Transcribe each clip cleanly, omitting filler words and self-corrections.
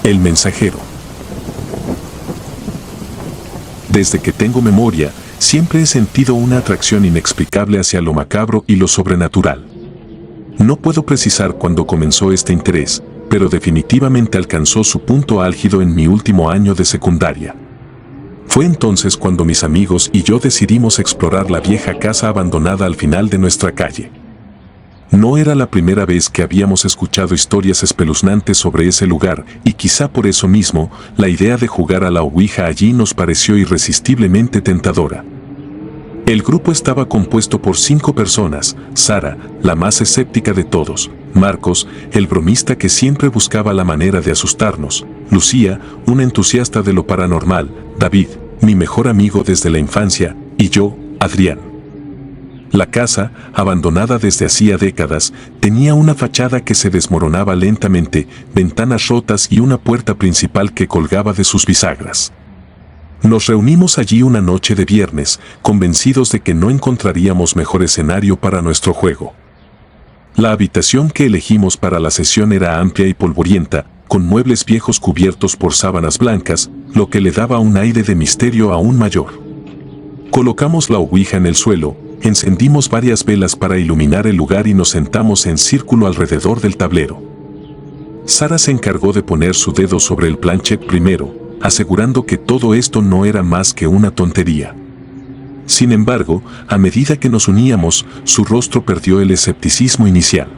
El mensajero. Desde que tengo memoria, siempre he sentido una atracción inexplicable hacia lo macabro y lo sobrenatural. No puedo precisar cuándo comenzó este interés, pero definitivamente alcanzó su punto álgido en mi último año de secundaria. Fue entonces cuando mis amigos y yo decidimos explorar la vieja casa abandonada al final de nuestra calle. No era la primera vez que habíamos escuchado historias espeluznantes sobre ese lugar, y quizá por eso mismo, la idea de jugar a la ouija allí nos pareció irresistiblemente tentadora. El grupo estaba compuesto por 5 personas: Sara, la más escéptica de todos; Marcos, el bromista que siempre buscaba la manera de asustarnos; Lucía, una entusiasta de lo paranormal; David, mi mejor amigo desde la infancia; y yo, Adrián. La casa, abandonada desde hacía décadas, tenía una fachada que se desmoronaba lentamente, ventanas rotas y una puerta principal que colgaba de sus bisagras. Nos reunimos allí una noche de viernes, convencidos de que no encontraríamos mejor escenario para nuestro juego. La habitación que elegimos para la sesión era amplia y polvorienta, con muebles viejos cubiertos por sábanas blancas, lo que le daba un aire de misterio aún mayor. Colocamos la ouija en el suelo, encendimos varias velas para iluminar el lugar y nos sentamos en círculo alrededor del tablero. Sara se encargó de poner su dedo sobre el planchet primero, asegurando que todo esto no era más que una tontería. Sin embargo, a medida que nos uníamos, su rostro perdió el escepticismo inicial.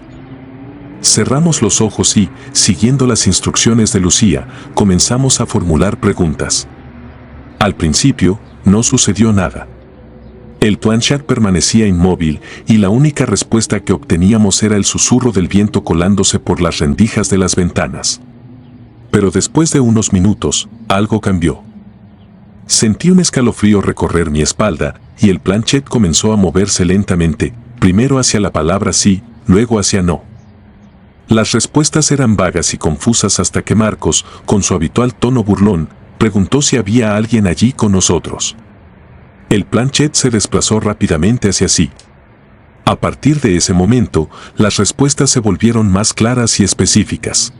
Cerramos los ojos y, siguiendo las instrucciones de Lucía, comenzamos a formular preguntas. Al principio, no sucedió nada. El planchet permanecía inmóvil y la única respuesta que obteníamos era el susurro del viento colándose por las rendijas de las ventanas. Pero después de unos minutos, algo cambió. Sentí un escalofrío recorrer mi espalda y el planchet comenzó a moverse lentamente, primero hacia la palabra sí, luego hacia no. Las respuestas eran vagas y confusas hasta que Marcos, con su habitual tono burlón, preguntó si había alguien allí con nosotros. El planchet se desplazó rápidamente hacia sí. A partir de ese momento, las respuestas se volvieron más claras y específicas.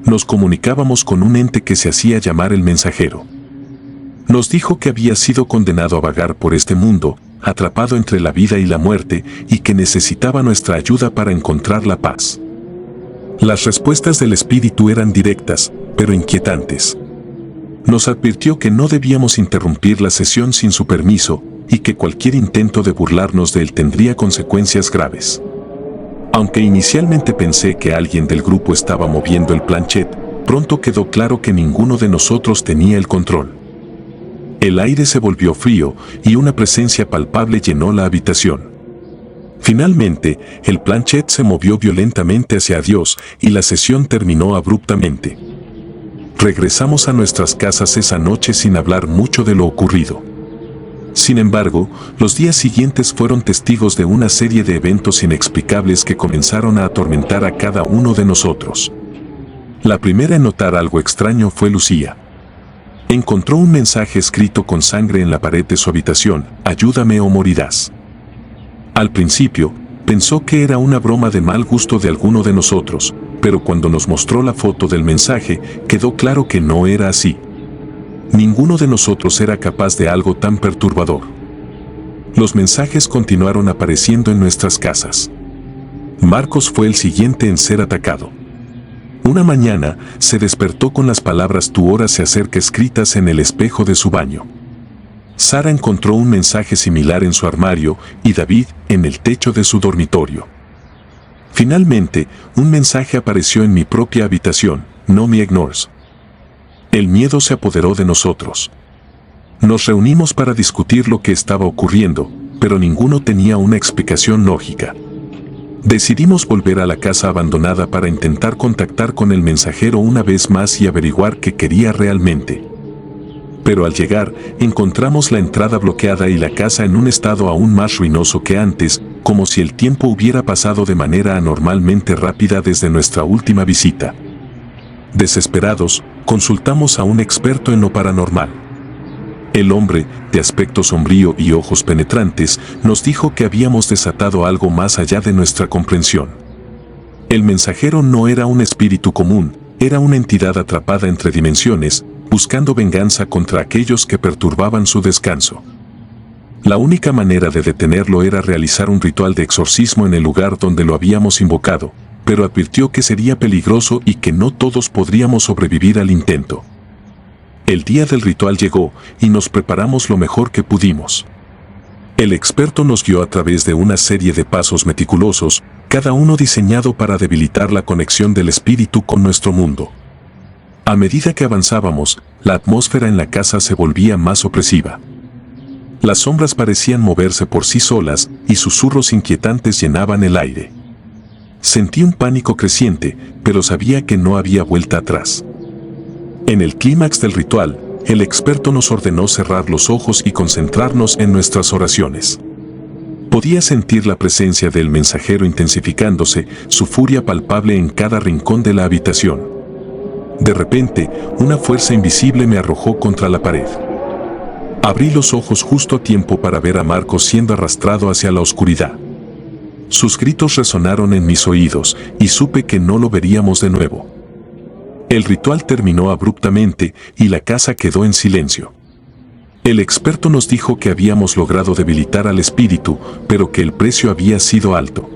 Nos comunicábamos con un ente que se hacía llamar el mensajero. Nos dijo que había sido condenado a vagar por este mundo, atrapado entre la vida y la muerte, y que necesitaba nuestra ayuda para encontrar la paz. Las respuestas del espíritu eran directas, pero inquietantes. Nos advirtió que no debíamos interrumpir la sesión sin su permiso, y que cualquier intento de burlarnos de él tendría consecuencias graves. Aunque inicialmente pensé que alguien del grupo estaba moviendo el planchet, pronto quedó claro que ninguno de nosotros tenía el control. El aire se volvió frío y una presencia palpable llenó la habitación. Finalmente, el planchet se movió violentamente hacia Dios y la sesión terminó abruptamente. Regresamos a nuestras casas esa noche sin hablar mucho de lo ocurrido. Sin embargo, los días siguientes fueron testigos de una serie de eventos inexplicables que comenzaron a atormentar a cada uno de nosotros. La primera en notar algo extraño fue Lucía. Encontró un mensaje escrito con sangre en la pared de su habitación: «Ayúdame o morirás». Al principio, pensó que era una broma de mal gusto de alguno de nosotros, pero cuando nos mostró la foto del mensaje, quedó claro que no era así. Ninguno de nosotros era capaz de algo tan perturbador. Los mensajes continuaron apareciendo en nuestras casas. Marcos fue el siguiente en ser atacado. Una mañana, se despertó con las palabras «Tu hora se acerca» escritas en el espejo de su baño. Sara encontró un mensaje similar en su armario y David en el techo de su dormitorio. Finalmente, un mensaje apareció en mi propia habitación: «No me ignores». El miedo se apoderó de nosotros. Nos reunimos para discutir lo que estaba ocurriendo, pero ninguno tenía una explicación lógica. Decidimos volver a la casa abandonada para intentar contactar con el mensajero una vez más y averiguar qué quería realmente. Pero al llegar, encontramos la entrada bloqueada y la casa en un estado aún más ruinoso que antes, como si el tiempo hubiera pasado de manera anormalmente rápida desde nuestra última visita. Desesperados, consultamos a un experto en lo paranormal. El hombre, de aspecto sombrío y ojos penetrantes, nos dijo que habíamos desatado algo más allá de nuestra comprensión. El mensajero no era un espíritu común, era una entidad atrapada entre dimensiones, buscando venganza contra aquellos que perturbaban su descanso. La única manera de detenerlo era realizar un ritual de exorcismo en el lugar donde lo habíamos invocado, pero advirtió que sería peligroso y que no todos podríamos sobrevivir al intento. El día del ritual llegó y nos preparamos lo mejor que pudimos. El experto nos guió a través de una serie de pasos meticulosos, cada uno diseñado para debilitar la conexión del espíritu con nuestro mundo. A medida que avanzábamos, la atmósfera en la casa se volvía más opresiva. Las sombras parecían moverse por sí solas y susurros inquietantes llenaban el aire. Sentí un pánico creciente, pero sabía que no había vuelta atrás. En el clímax del ritual, el experto nos ordenó cerrar los ojos y concentrarnos en nuestras oraciones. Podía sentir la presencia del mensajero intensificándose, su furia palpable en cada rincón de la habitación. De repente, una fuerza invisible me arrojó contra la pared. Abrí los ojos justo a tiempo para ver a Marcos siendo arrastrado hacia la oscuridad. Sus gritos resonaron en mis oídos y supe que no lo veríamos de nuevo. El ritual terminó abruptamente y la casa quedó en silencio. El experto nos dijo que habíamos logrado debilitar al espíritu, pero que el precio había sido alto.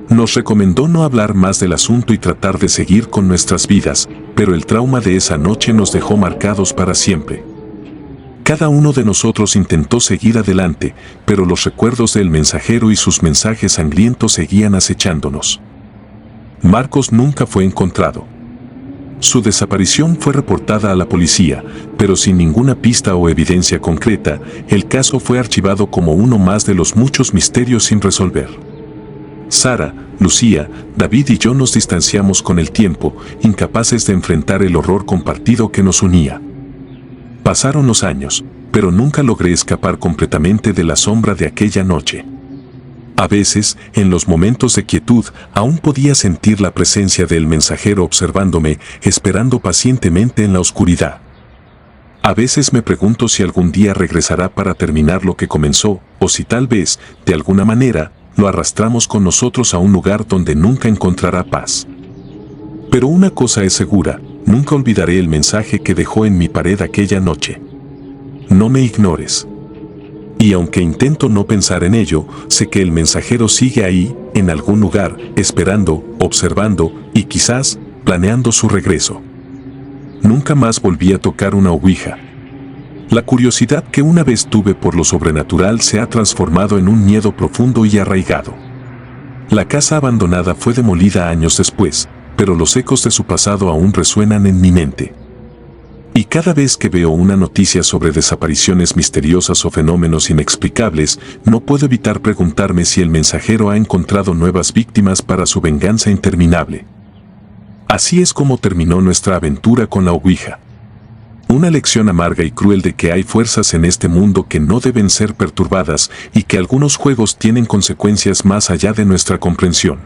Nos recomendó no hablar más del asunto y tratar de seguir con nuestras vidas, pero el trauma de esa noche nos dejó marcados para siempre. Cada uno de nosotros intentó seguir adelante, pero los recuerdos del mensajero y sus mensajes sangrientos seguían acechándonos. Marcos nunca fue encontrado. Su desaparición fue reportada a la policía, pero sin ninguna pista o evidencia concreta, el caso fue archivado como uno más de los muchos misterios sin resolver. Sara, Lucía, David y yo nos distanciamos con el tiempo, incapaces de enfrentar el horror compartido que nos unía. Pasaron los años, pero nunca logré escapar completamente de la sombra de aquella noche. A veces, en los momentos de quietud, aún podía sentir la presencia del mensajero observándome, esperando pacientemente en la oscuridad. A veces me pregunto si algún día regresará para terminar lo que comenzó, o si tal vez, de alguna manera, lo arrastramos con nosotros a un lugar donde nunca encontrará paz. Pero una cosa es segura, nunca olvidaré el mensaje que dejó en mi pared aquella noche. No me ignores. Y aunque intento no pensar en ello, sé que el mensajero sigue ahí, en algún lugar, esperando, observando y quizás planeando su regreso. Nunca más volví a tocar una ouija. La curiosidad que una vez tuve por lo sobrenatural se ha transformado en un miedo profundo y arraigado. La casa abandonada fue demolida años después, pero los ecos de su pasado aún resuenan en mi mente. Y cada vez que veo una noticia sobre desapariciones misteriosas o fenómenos inexplicables, no puedo evitar preguntarme si el mensajero ha encontrado nuevas víctimas para su venganza interminable. Así es como terminó nuestra aventura con la ouija. Una lección amarga y cruel de que hay fuerzas en este mundo que no deben ser perturbadas y que algunos juegos tienen consecuencias más allá de nuestra comprensión.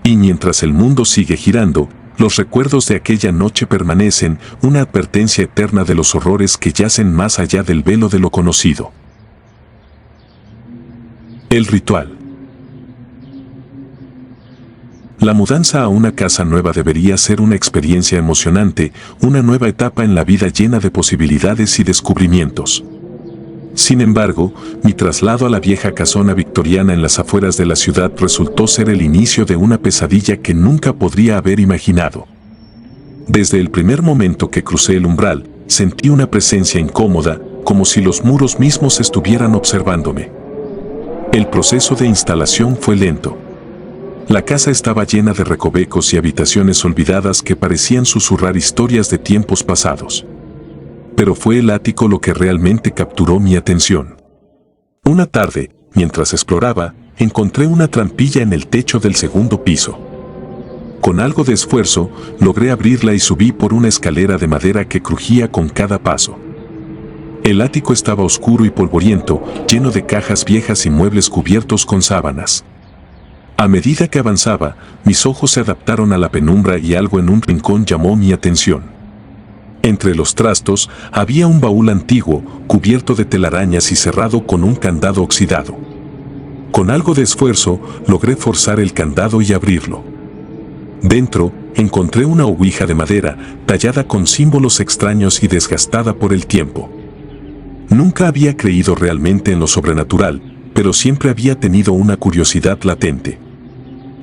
Y mientras el mundo sigue girando, los recuerdos de aquella noche permanecen, una advertencia eterna de los horrores que yacen más allá del velo de lo conocido. El ritual. La mudanza a una casa nueva debería ser una experiencia emocionante, una nueva etapa en la vida llena de posibilidades y descubrimientos. Sin embargo, mi traslado a la vieja casona victoriana en las afueras de la ciudad resultó ser el inicio de una pesadilla que nunca podría haber imaginado. Desde el primer momento que crucé el umbral, sentí una presencia incómoda, como si los muros mismos estuvieran observándome. El proceso de instalación fue lento. La casa estaba llena de recovecos y habitaciones olvidadas que parecían susurrar historias de tiempos pasados. Pero fue el ático lo que realmente capturó mi atención. Una tarde, mientras exploraba, encontré una trampilla en el techo del segundo piso. Con algo de esfuerzo, logré abrirla y subí por una escalera de madera que crujía con cada paso. El ático estaba oscuro y polvoriento, lleno de cajas viejas y muebles cubiertos con sábanas. A medida que avanzaba, mis ojos se adaptaron a la penumbra y algo en un rincón llamó mi atención. Entre los trastos había un baúl antiguo, cubierto de telarañas y cerrado con un candado oxidado. Con algo de esfuerzo, logré forzar el candado y abrirlo. Dentro, encontré una ouija de madera tallada con símbolos extraños y desgastada por el tiempo. Nunca había creído realmente en lo sobrenatural, pero siempre había tenido una curiosidad latente.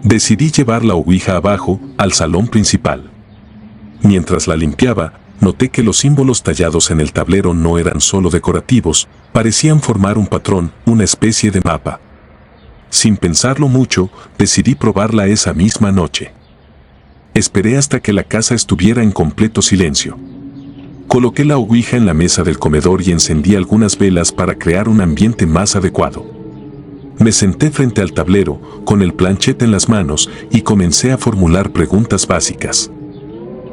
Decidí llevar la ouija abajo, al salón principal. Mientras la limpiaba, noté que los símbolos tallados en el tablero no eran solo decorativos, parecían formar un patrón, una especie de mapa. Sin pensarlo mucho, decidí probarla esa misma noche. Esperé hasta que la casa estuviera en completo silencio. Coloqué la ouija en la mesa del comedor y encendí algunas velas para crear un ambiente más adecuado. Me senté frente al tablero, con el planchette en las manos, y comencé a formular preguntas básicas.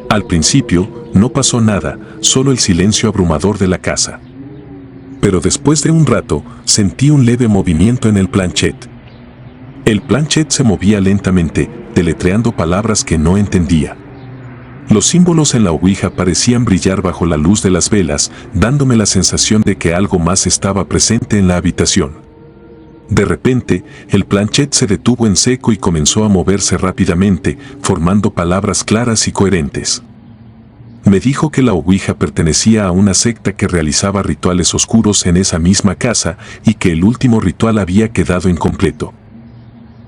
Al principio, no pasó nada, solo el silencio abrumador de la casa. Pero después de un rato, sentí un leve movimiento en el planchette. El planchette se movía lentamente, deletreando palabras que no entendía. Los símbolos en la ouija parecían brillar bajo la luz de las velas, dándome la sensación de que algo más estaba presente en la habitación. De repente, el planchette se detuvo en seco y comenzó a moverse rápidamente, formando palabras claras y coherentes. Me dijo que la ouija pertenecía a una secta que realizaba rituales oscuros en esa misma casa y que el último ritual había quedado incompleto.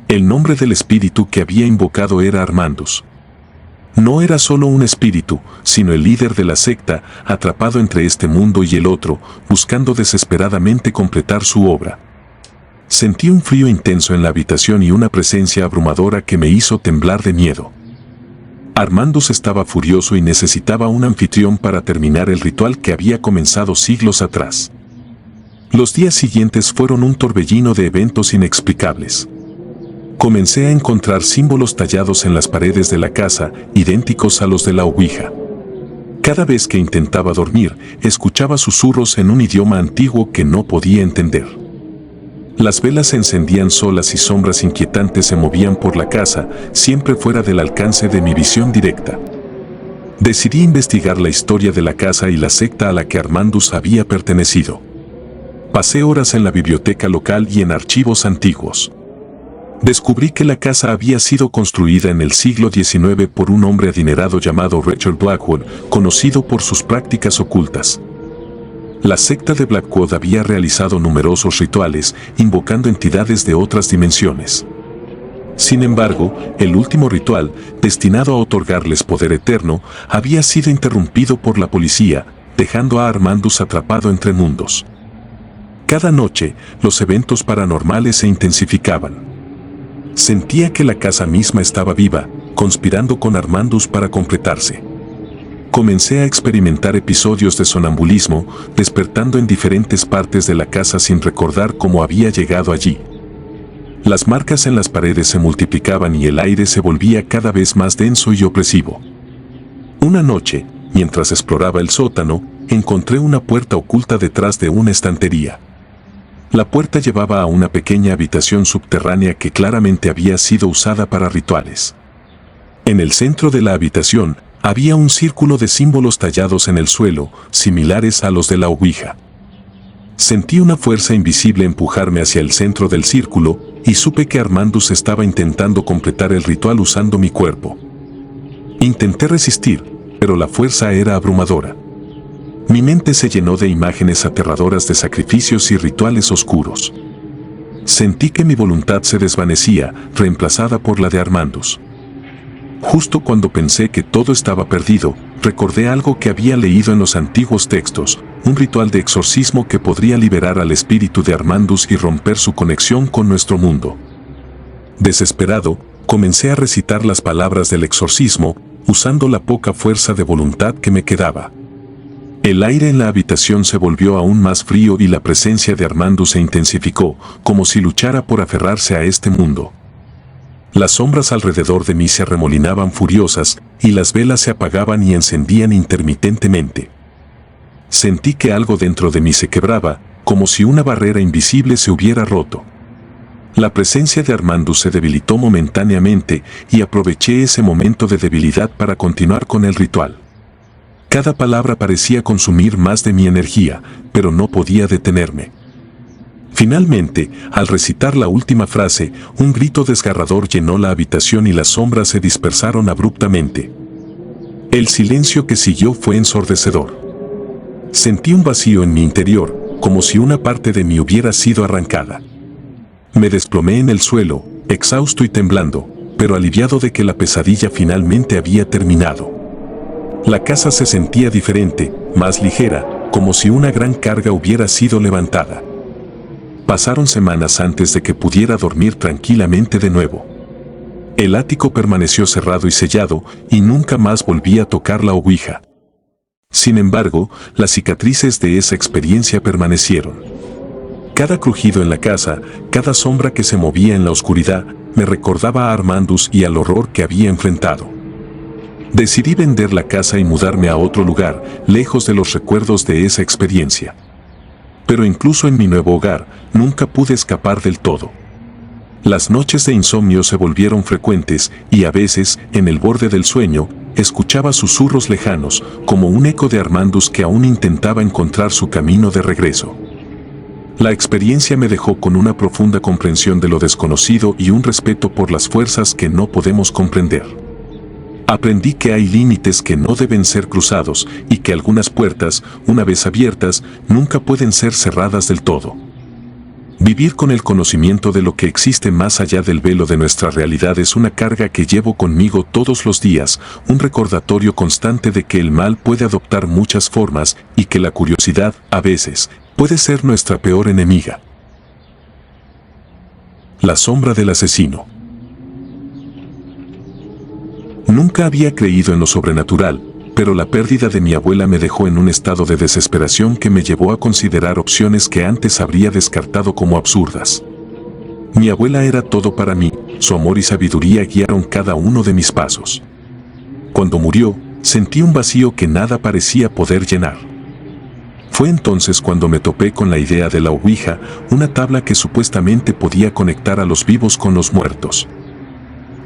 El nombre del espíritu que había invocado era Armandus. No era solo un espíritu, sino el líder de la secta, atrapado entre este mundo y el otro, buscando desesperadamente completar su obra. Sentí un frío intenso en la habitación y una presencia abrumadora que me hizo temblar de miedo. Armandus estaba furioso y necesitaba un anfitrión para terminar el ritual que había comenzado siglos atrás. Los días siguientes fueron un torbellino de eventos inexplicables. Comencé a encontrar símbolos tallados en las paredes de la casa, idénticos a los de la ouija. Cada vez que intentaba dormir, escuchaba susurros en un idioma antiguo que no podía entender. Las velas se encendían solas y sombras inquietantes se movían por la casa, siempre fuera del alcance de mi visión directa. Decidí investigar la historia de la casa y la secta a la que Armandus había pertenecido. Pasé horas en la biblioteca local y en archivos antiguos. Descubrí que la casa había sido construida en el siglo XIX por un hombre adinerado llamado Richard Blackwood, conocido por sus prácticas ocultas. La secta de Blackwood había realizado numerosos rituales, invocando entidades de otras dimensiones. Sin embargo, el último ritual, destinado a otorgarles poder eterno, había sido interrumpido por la policía, dejando a Armandus atrapado entre mundos. Cada noche, los eventos paranormales se intensificaban. Sentía que la casa misma estaba viva, conspirando con Armandus para completarse. Comencé a experimentar episodios de sonambulismo, despertando en diferentes partes de la casa sin recordar cómo había llegado allí. Las marcas en las paredes se multiplicaban y el aire se volvía cada vez más denso y opresivo. Una noche, mientras exploraba el sótano, encontré una puerta oculta detrás de una estantería. La puerta llevaba a una pequeña habitación subterránea que claramente había sido usada para rituales. En el centro de la habitación había un círculo de símbolos tallados en el suelo, similares a los de la ouija. Sentí una fuerza invisible empujarme hacia el centro del círculo y supe que Armandus estaba intentando completar el ritual usando mi cuerpo. Intenté resistir, pero la fuerza era abrumadora. Mi mente se llenó de imágenes aterradoras de sacrificios y rituales oscuros. Sentí que mi voluntad se desvanecía, reemplazada por la de Armandus. Justo cuando pensé que todo estaba perdido, recordé algo que había leído en los antiguos textos, un ritual de exorcismo que podría liberar al espíritu de Armandus y romper su conexión con nuestro mundo. Desesperado, comencé a recitar las palabras del exorcismo, usando la poca fuerza de voluntad que me quedaba. El aire en la habitación se volvió aún más frío y la presencia de Armandus se intensificó, como si luchara por aferrarse a este mundo. Las sombras alrededor de mí se arremolinaban furiosas, y las velas se apagaban y encendían intermitentemente. Sentí que algo dentro de mí se quebraba, como si una barrera invisible se hubiera roto. La presencia de Armandus se debilitó momentáneamente, y aproveché ese momento de debilidad para continuar con el ritual. Cada palabra parecía consumir más de mi energía, pero no podía detenerme. Finalmente, al recitar la última frase, un grito desgarrador llenó la habitación y las sombras se dispersaron abruptamente. El silencio que siguió fue ensordecedor. Sentí un vacío en mi interior, como si una parte de mí hubiera sido arrancada. Me desplomé en el suelo, exhausto y temblando, pero aliviado de que la pesadilla finalmente había terminado. La casa se sentía diferente, más ligera, como si una gran carga hubiera sido levantada. Pasaron semanas antes de que pudiera dormir tranquilamente de nuevo. El ático permaneció cerrado y sellado, y nunca más volví a tocar la ouija. Sin embargo, las cicatrices de esa experiencia permanecieron. Cada crujido en la casa, cada sombra que se movía en la oscuridad, me recordaba a Armandus y al horror que había enfrentado. Decidí vender la casa y mudarme a otro lugar, lejos de los recuerdos de esa experiencia. Pero incluso en mi nuevo hogar, nunca pude escapar del todo. Las noches de insomnio se volvieron frecuentes y a veces, en el borde del sueño, escuchaba susurros lejanos, como un eco de Armandus que aún intentaba encontrar su camino de regreso. La experiencia me dejó con una profunda comprensión de lo desconocido y un respeto por las fuerzas que no podemos comprender. Aprendí que hay límites que no deben ser cruzados y que algunas puertas, una vez abiertas, nunca pueden ser cerradas del todo. Vivir con el conocimiento de lo que existe más allá del velo de nuestra realidad es una carga que llevo conmigo todos los días, un recordatorio constante de que el mal puede adoptar muchas formas y que la curiosidad, a veces, puede ser nuestra peor enemiga. La sombra del asesino. Nunca había creído en lo sobrenatural, pero la pérdida de mi abuela me dejó en un estado de desesperación que me llevó a considerar opciones que antes habría descartado como absurdas. Mi abuela era todo para mí, su amor y sabiduría guiaron cada uno de mis pasos. Cuando murió, sentí un vacío que nada parecía poder llenar. Fue entonces cuando me topé con la idea de la ouija, una tabla que supuestamente podía conectar a los vivos con los muertos.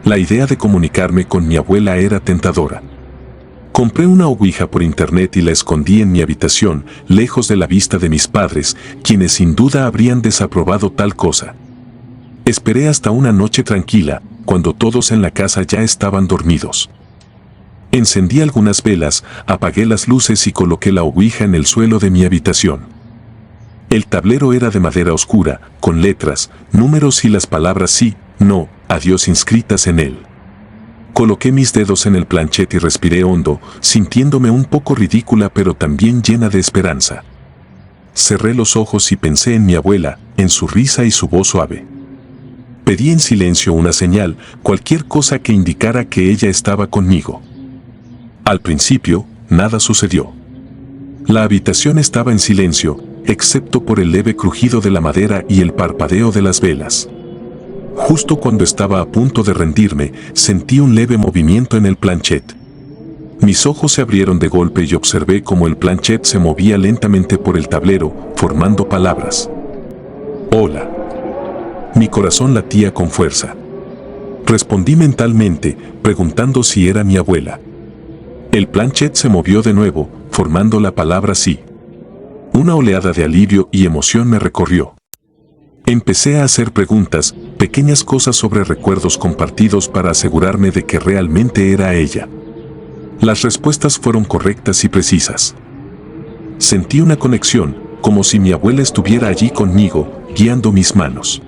La idea de comunicarme con mi abuela era tentadora. Compré una ouija por internet y la escondí en mi habitación, lejos de la vista de mis padres, quienes sin duda habrían desaprobado tal cosa. Esperé hasta una noche tranquila, cuando todos en la casa ya estaban dormidos. Encendí algunas velas, apagué las luces y coloqué la ouija en el suelo de mi habitación. El tablero era de madera oscura, con letras, números y las palabras sí, no, adiós inscritas en él. Coloqué mis dedos en el planchet y respiré hondo, sintiéndome un poco ridícula pero también llena de esperanza. Cerré los ojos y pensé en mi abuela, en su risa y su voz suave. Pedí en silencio una señal, cualquier cosa que indicara que ella estaba conmigo. Al principio, nada sucedió. La habitación estaba en silencio, excepto por el leve crujido de la madera y el parpadeo de las velas. Justo cuando estaba a punto de rendirme, sentí un leve movimiento en el planchet. Mis ojos se abrieron de golpe y observé cómo el planchet se movía lentamente por el tablero, formando palabras. Hola. Mi corazón latía con fuerza. Respondí mentalmente, preguntando si era mi abuela. El planchet se movió de nuevo, formando la palabra sí. Una oleada de alivio y emoción me recorrió. Empecé a hacer preguntas, pequeñas cosas sobre recuerdos compartidos para asegurarme de que realmente era ella. Las respuestas fueron correctas y precisas. Sentí una conexión, como si mi abuela estuviera allí conmigo, guiando mis manos.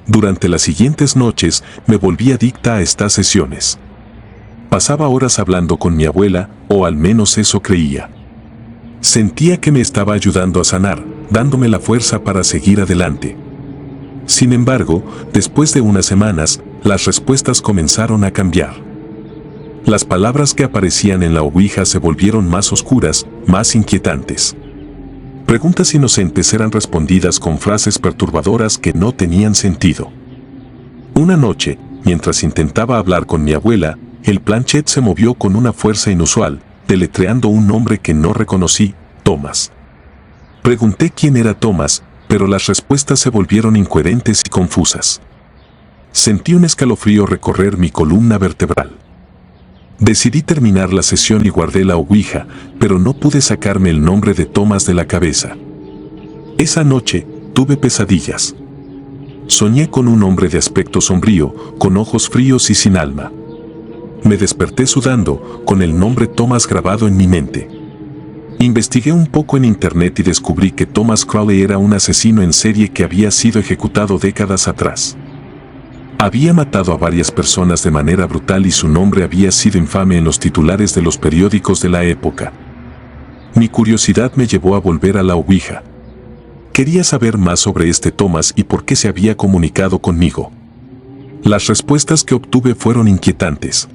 Durante las siguientes noches, me volví adicta a estas sesiones. Pasaba horas hablando con mi abuela, o al menos eso creía. Sentía que me estaba ayudando a sanar, dándome la fuerza para seguir adelante. Sin embargo, después de unas semanas, las respuestas comenzaron a cambiar. Las palabras que aparecían en la ouija se volvieron más oscuras, más inquietantes. Preguntas inocentes eran respondidas con frases perturbadoras que no tenían sentido. Una noche, mientras intentaba hablar con mi abuela, el planchet se movió con una fuerza inusual, deletreando un nombre que no reconocí, Thomas. Pregunté quién era Thomas, pero las respuestas se volvieron incoherentes y confusas. Sentí un escalofrío recorrer mi columna vertebral. Decidí terminar la sesión y guardé la ouija, pero no pude sacarme el nombre de Thomas de la cabeza. Esa noche, Tuve pesadillas. Soñé con un hombre de aspecto sombrío, con ojos fríos y sin alma. Me desperté sudando, con el nombre Thomas grabado en mi mente. Investigué un poco en internet y descubrí que Thomas Crowley era un asesino en serie que había sido ejecutado décadas atrás. Había matado a varias personas de manera brutal y su nombre había sido infame en los titulares de los periódicos de la época. Mi curiosidad me llevó a volver a la Ouija. Quería saber más sobre este Thomas y por qué se había comunicado conmigo. Las respuestas que obtuve fueron inquietantes.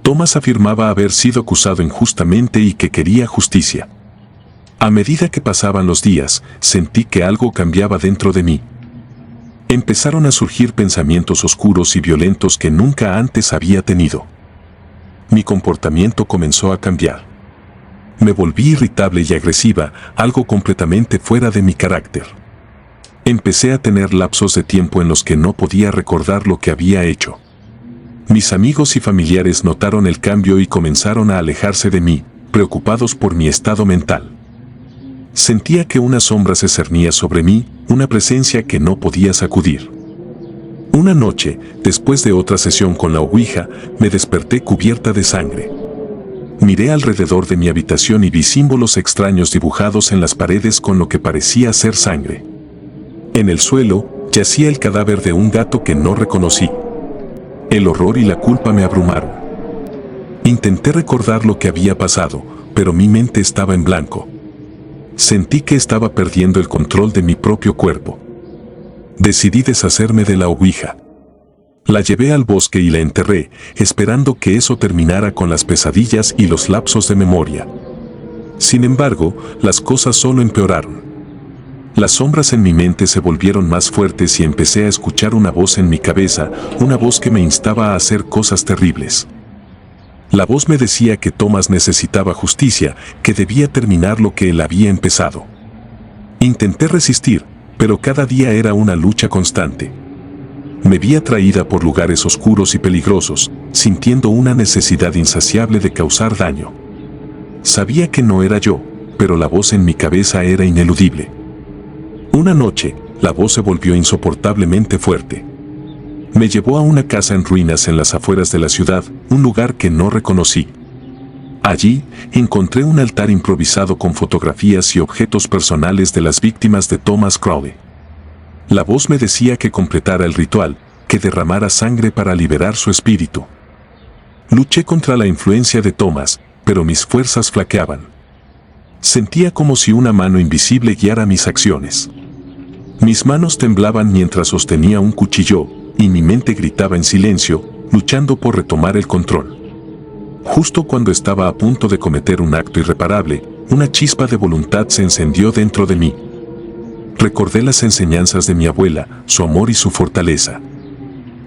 Thomas afirmaba haber sido acusado injustamente y que quería justicia. A medida que pasaban los días, sentí que algo cambiaba dentro de mí. Empezaron a surgir pensamientos oscuros y violentos que nunca antes había tenido. Mi comportamiento comenzó a cambiar. Me volví irritable y agresiva, algo completamente fuera de mi carácter. Empecé a tener lapsos de tiempo en los que no podía recordar lo que había hecho. Mis amigos y familiares notaron el cambio y comenzaron a alejarse de mí, preocupados por mi estado mental. Sentía que una sombra se cernía sobre mí, una presencia que no podía sacudir. Una noche, después de otra sesión con la Ouija, me desperté cubierta de sangre. Miré alrededor de mi habitación y vi símbolos extraños dibujados en las paredes con lo que parecía ser sangre. En el suelo, yacía el cadáver de un gato que no reconocí. El horror y la culpa me abrumaron. Intenté recordar lo que había pasado, pero mi mente estaba en blanco. Sentí que estaba perdiendo el control de mi propio cuerpo. Decidí deshacerme de la Ouija. La llevé al bosque y la enterré, esperando que eso terminara con las pesadillas y los lapsos de memoria. Sin embargo, las cosas solo empeoraron. Las sombras en mi mente se volvieron más fuertes y empecé a escuchar una voz en mi cabeza, una voz que me instaba a hacer cosas terribles. La voz me decía que Thomas necesitaba justicia, que debía terminar lo que él había empezado. Intenté resistir, pero cada día era una lucha constante. Me vi atraída por lugares oscuros y peligrosos, sintiendo una necesidad insaciable de causar daño. Sabía que no era yo, pero la voz en mi cabeza era ineludible. Una noche, la voz se volvió insoportablemente fuerte. Me llevó a una casa en ruinas en las afueras de la ciudad, un lugar que no reconocí. Allí, encontré un altar improvisado con fotografías y objetos personales de las víctimas de Thomas Crowley. La voz me decía que completara el ritual, que derramara sangre para liberar su espíritu. Luché contra la influencia de Thomas, pero mis fuerzas flaqueaban. Sentía como si una mano invisible guiara mis acciones. Mis manos temblaban mientras sostenía un cuchillo, y mi mente gritaba en silencio, luchando por retomar el control. Justo cuando estaba a punto de cometer un acto irreparable, una chispa de voluntad se encendió dentro de mí. Recordé las enseñanzas de mi abuela, su amor y su fortaleza.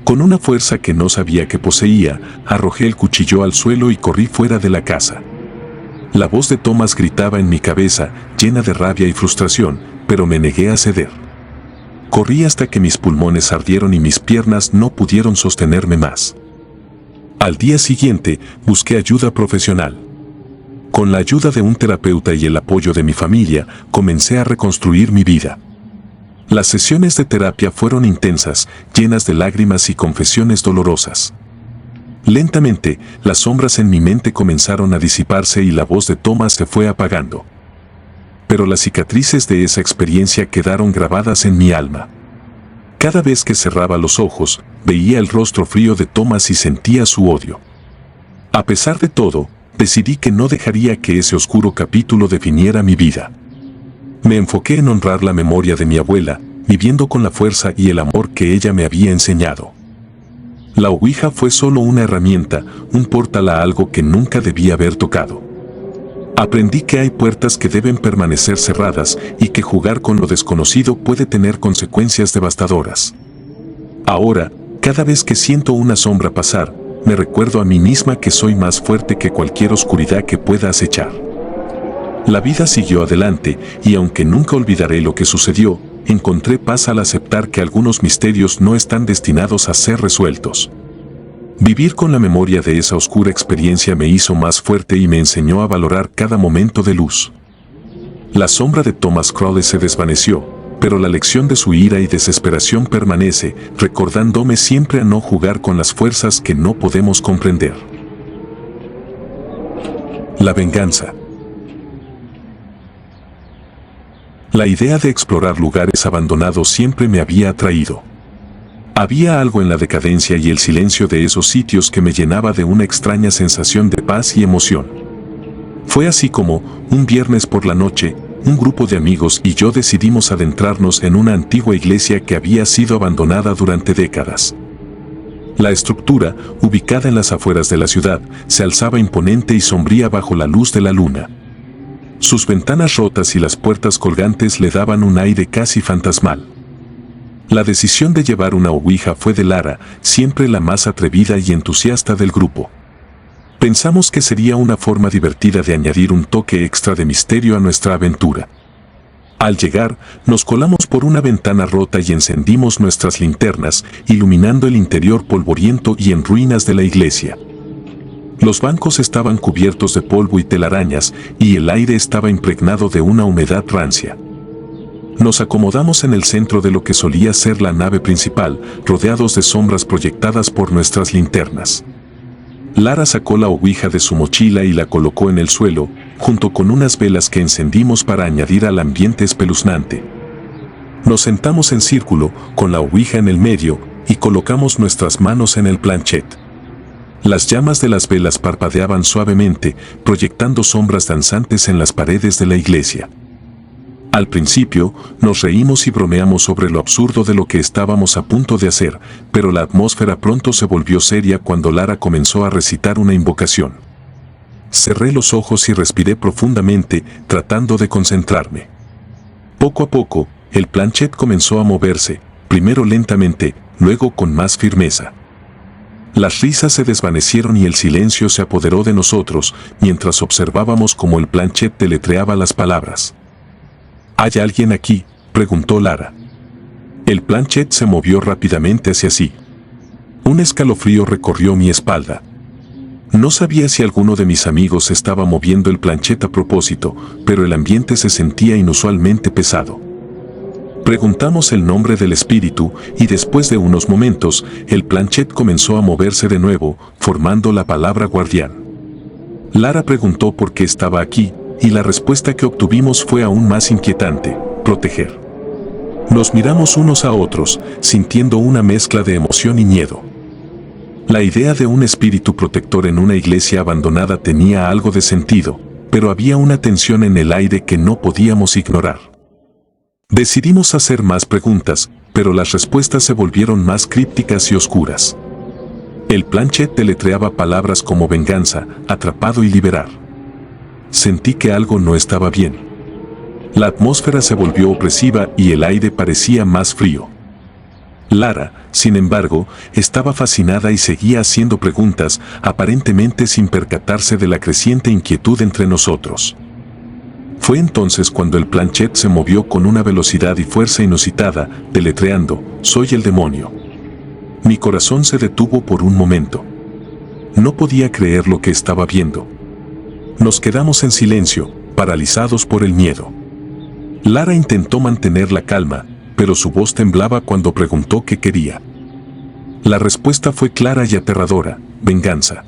Con una fuerza que no sabía que poseía, arrojé el cuchillo al suelo y corrí fuera de la casa. La voz de Thomas gritaba en mi cabeza, llena de rabia y frustración, pero me negué a ceder. Corrí hasta que mis pulmones ardieron y mis piernas no pudieron sostenerme más. Al día siguiente, busqué ayuda profesional. Con la ayuda de un terapeuta y el apoyo de mi familia, comencé a reconstruir mi vida. Las sesiones de terapia fueron intensas, llenas de lágrimas y confesiones dolorosas. Lentamente, las sombras en mi mente comenzaron a disiparse y la voz de Thomas se fue apagando. Pero las cicatrices de esa experiencia quedaron grabadas en mi alma. Cada vez que cerraba los ojos, veía el rostro frío de Thomas y sentía su odio. A pesar de todo, decidí que no dejaría que ese oscuro capítulo definiera mi vida. Me enfoqué en honrar la memoria de mi abuela, viviendo con la fuerza y el amor que ella me había enseñado. La Ouija fue solo una herramienta, un portal a algo que nunca debía haber tocado. Aprendí que hay puertas que deben permanecer cerradas y que jugar con lo desconocido puede tener consecuencias devastadoras. Ahora, cada vez que siento una sombra pasar, me recuerdo a mí misma que soy más fuerte que cualquier oscuridad que pueda acechar. La vida siguió adelante y aunque nunca olvidaré lo que sucedió, encontré paz al aceptar que algunos misterios no están destinados a ser resueltos. Vivir con la memoria de esa oscura experiencia me hizo más fuerte y me enseñó a valorar cada momento de luz. La sombra de Thomas Crowley se desvaneció, pero la lección de su ira y desesperación permanece, recordándome siempre a no jugar con las fuerzas que no podemos comprender. La venganza. La idea de explorar lugares abandonados siempre me había atraído. Había algo en la decadencia y el silencio de esos sitios que me llenaba de una extraña sensación de paz y emoción. Fue así como, un viernes por la noche, un grupo de amigos y yo decidimos adentrarnos en una antigua iglesia que había sido abandonada durante décadas. La estructura, ubicada en las afueras de la ciudad, se alzaba imponente y sombría bajo la luz de la luna. Sus ventanas rotas y las puertas colgantes le daban un aire casi fantasmal. La decisión de llevar una ouija fue de Lara, siempre la más atrevida y entusiasta del grupo. Pensamos que sería una forma divertida de añadir un toque extra de misterio a nuestra aventura. Al llegar, nos colamos por una ventana rota y encendimos nuestras linternas, iluminando el interior polvoriento y en ruinas de la iglesia. Los bancos estaban cubiertos de polvo y telarañas, y el aire estaba impregnado de una humedad rancia. Nos acomodamos en el centro de lo que solía ser la nave principal, rodeados de sombras proyectadas por nuestras linternas. Lara sacó la ouija de su mochila y la colocó en el suelo, junto con unas velas que encendimos para añadir al ambiente espeluznante. Nos sentamos en círculo, con la ouija en el medio, y colocamos nuestras manos en el planchet. Las llamas de las velas parpadeaban suavemente, proyectando sombras danzantes en las paredes de la iglesia. Al principio, nos reímos y bromeamos sobre lo absurdo de lo que estábamos a punto de hacer, pero la atmósfera pronto se volvió seria cuando Lara comenzó a recitar una invocación. Cerré los ojos y respiré profundamente, tratando de concentrarme. Poco a poco, el planchet comenzó a moverse, primero lentamente, luego con más firmeza. Las risas se desvanecieron y el silencio se apoderó de nosotros, mientras observábamos cómo el planchet deletreaba las palabras. ¿Hay alguien aquí?, preguntó Lara. El planchet se movió rápidamente hacia sí. Un escalofrío recorrió mi espalda. No sabía si alguno de mis amigos estaba moviendo el planchet a propósito, pero el ambiente se sentía inusualmente pesado. Preguntamos el nombre del espíritu y después de unos momentos, el planchet comenzó a moverse de nuevo, formando la palabra guardián. Lara preguntó por qué estaba aquí, y la respuesta que obtuvimos fue aún más inquietante: proteger. Nos miramos unos a otros, sintiendo una mezcla de emoción y miedo. La idea de un espíritu protector en una iglesia abandonada tenía algo de sentido, pero había una tensión en el aire que no podíamos ignorar. Decidimos hacer más preguntas, pero las respuestas se volvieron más crípticas y oscuras. El planchet deletreaba palabras como venganza, atrapado y liberar. Sentí que algo no estaba bien. La atmósfera se volvió opresiva y el aire parecía más frío. Lara, sin embargo, estaba fascinada y seguía haciendo preguntas, aparentemente sin percatarse de la creciente inquietud entre nosotros. Fue entonces cuando el planchet se movió con una velocidad y fuerza inusitada, deletreando: «Soy el demonio». Mi corazón se detuvo por un momento. No podía creer lo que estaba viendo. Nos quedamos en silencio, paralizados por el miedo. Lara intentó mantener la calma, pero su voz temblaba cuando preguntó qué quería. La respuesta fue clara y aterradora: venganza.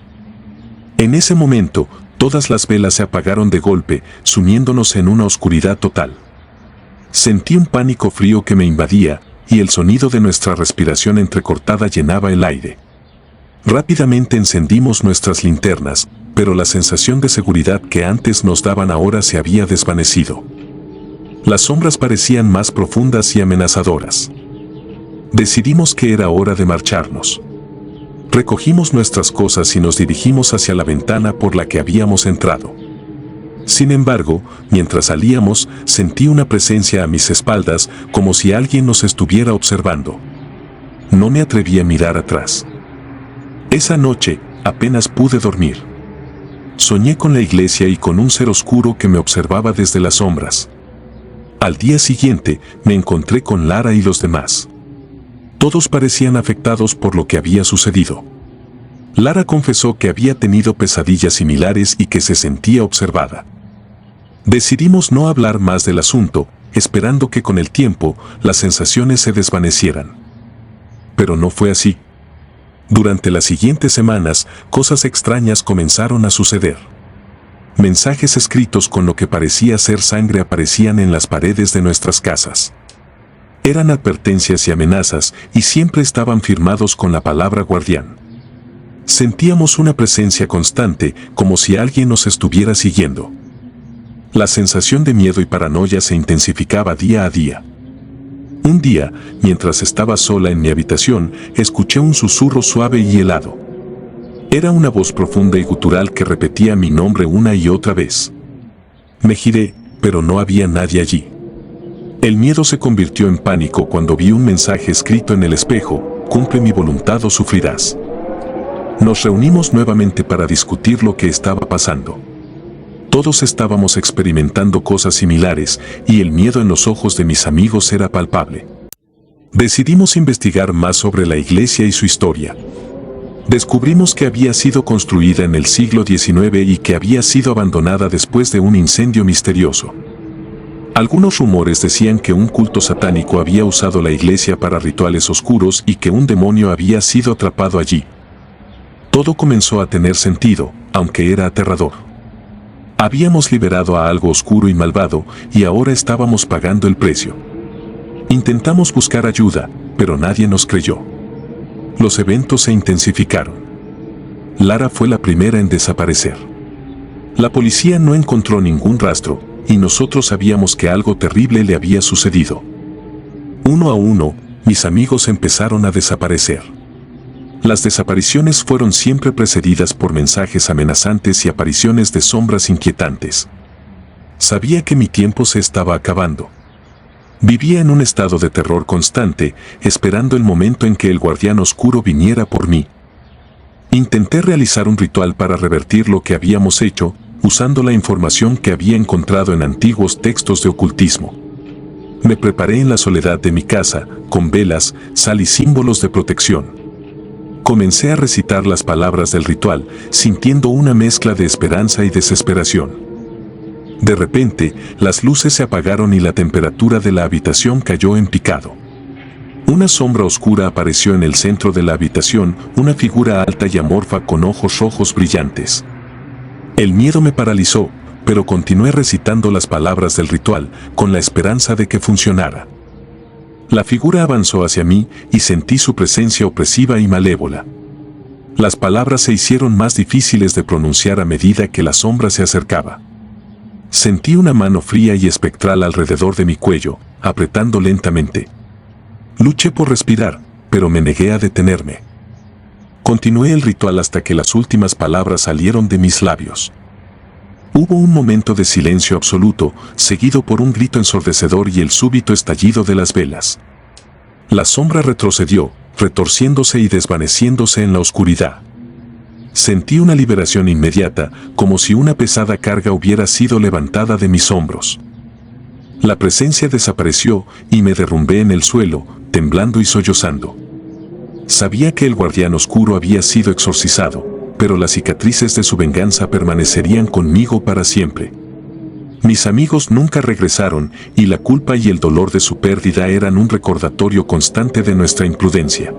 En ese momento, todas las velas se apagaron de golpe, sumiéndonos en una oscuridad total. Sentí un pánico frío que me invadía, y el sonido de nuestra respiración entrecortada llenaba el aire. Rápidamente encendimos nuestras linternas, pero la sensación de seguridad que antes nos daban ahora se había desvanecido. Las sombras parecían más profundas y amenazadoras. Decidimos que era hora de marcharnos. Recogimos nuestras cosas y nos dirigimos hacia la ventana por la que habíamos entrado. Sin embargo, mientras salíamos, sentí una presencia a mis espaldas, como si alguien nos estuviera observando. No me atreví a mirar atrás. Esa noche, apenas pude dormir. Soñé con la iglesia y con un ser oscuro que me observaba desde las sombras. Al día siguiente, me encontré con Lara y los demás. Todos parecían afectados por lo que había sucedido. Lara confesó que había tenido pesadillas similares y que se sentía observada. Decidimos no hablar más del asunto, esperando que con el tiempo las sensaciones se desvanecieran. Pero no fue así. Durante las siguientes semanas, cosas extrañas comenzaron a suceder. Mensajes escritos con lo que parecía ser sangre aparecían en las paredes de nuestras casas. Eran advertencias y amenazas, y siempre estaban firmados con la palabra guardián. Sentíamos una presencia constante, como si alguien nos estuviera siguiendo. La sensación de miedo y paranoia se intensificaba día a día. Un día, mientras estaba sola en mi habitación, escuché un susurro suave y helado. Era una voz profunda y gutural que repetía mi nombre una y otra vez. Me giré, pero no había nadie allí. El miedo se convirtió en pánico cuando vi un mensaje escrito en el espejo: cumple mi voluntad o sufrirás. Nos reunimos nuevamente para discutir lo que estaba pasando. Todos estábamos experimentando cosas similares y el miedo en los ojos de mis amigos era palpable. Decidimos investigar más sobre la iglesia y su historia. Descubrimos que había sido construida en el siglo XIX y que había sido abandonada después de un incendio misterioso. Algunos rumores decían que un culto satánico había usado la iglesia para rituales oscuros y que un demonio había sido atrapado allí. Todo comenzó a tener sentido, aunque era aterrador. Habíamos liberado a algo oscuro y malvado, y ahora estábamos pagando el precio. Intentamos buscar ayuda, pero nadie nos creyó. Los eventos se intensificaron. Lara fue la primera en desaparecer. La policía no encontró ningún rastro, y nosotros sabíamos que algo terrible le había sucedido. Uno a uno, mis amigos empezaron a desaparecer. Las desapariciones fueron siempre precedidas por mensajes amenazantes y apariciones de sombras inquietantes. Sabía que mi tiempo se estaba acabando. Vivía en un estado de terror constante, esperando el momento en que el guardián oscuro viniera por mí. Intenté realizar un ritual para revertir lo que habíamos hecho, usando la información que había encontrado en antiguos textos de ocultismo. Me preparé en la soledad de mi casa, con velas, sal y símbolos de protección. Comencé a recitar las palabras del ritual, sintiendo una mezcla de esperanza y desesperación. De repente, las luces se apagaron y la temperatura de la habitación cayó en picado. Una sombra oscura apareció en el centro de la habitación, una figura alta y amorfa con ojos rojos brillantes. El miedo me paralizó, pero continué recitando las palabras del ritual, con la esperanza de que funcionara. La figura avanzó hacia mí y sentí su presencia opresiva y malévola. Las palabras se hicieron más difíciles de pronunciar a medida que la sombra se acercaba. Sentí una mano fría y espectral alrededor de mi cuello, apretando lentamente. Luché por respirar, pero me negué a detenerme. Continué el ritual hasta que las últimas palabras salieron de mis labios. Hubo un momento de silencio absoluto, seguido por un grito ensordecedor y el súbito estallido de las velas. La sombra retrocedió, retorciéndose y desvaneciéndose en la oscuridad. Sentí una liberación inmediata, como si una pesada carga hubiera sido levantada de mis hombros. La presencia desapareció y me derrumbé en el suelo, temblando y sollozando. Sabía que el guardián oscuro había sido exorcizado, pero las cicatrices de su venganza permanecerían conmigo para siempre. Mis amigos nunca regresaron y la culpa y el dolor de su pérdida eran un recordatorio constante de nuestra imprudencia.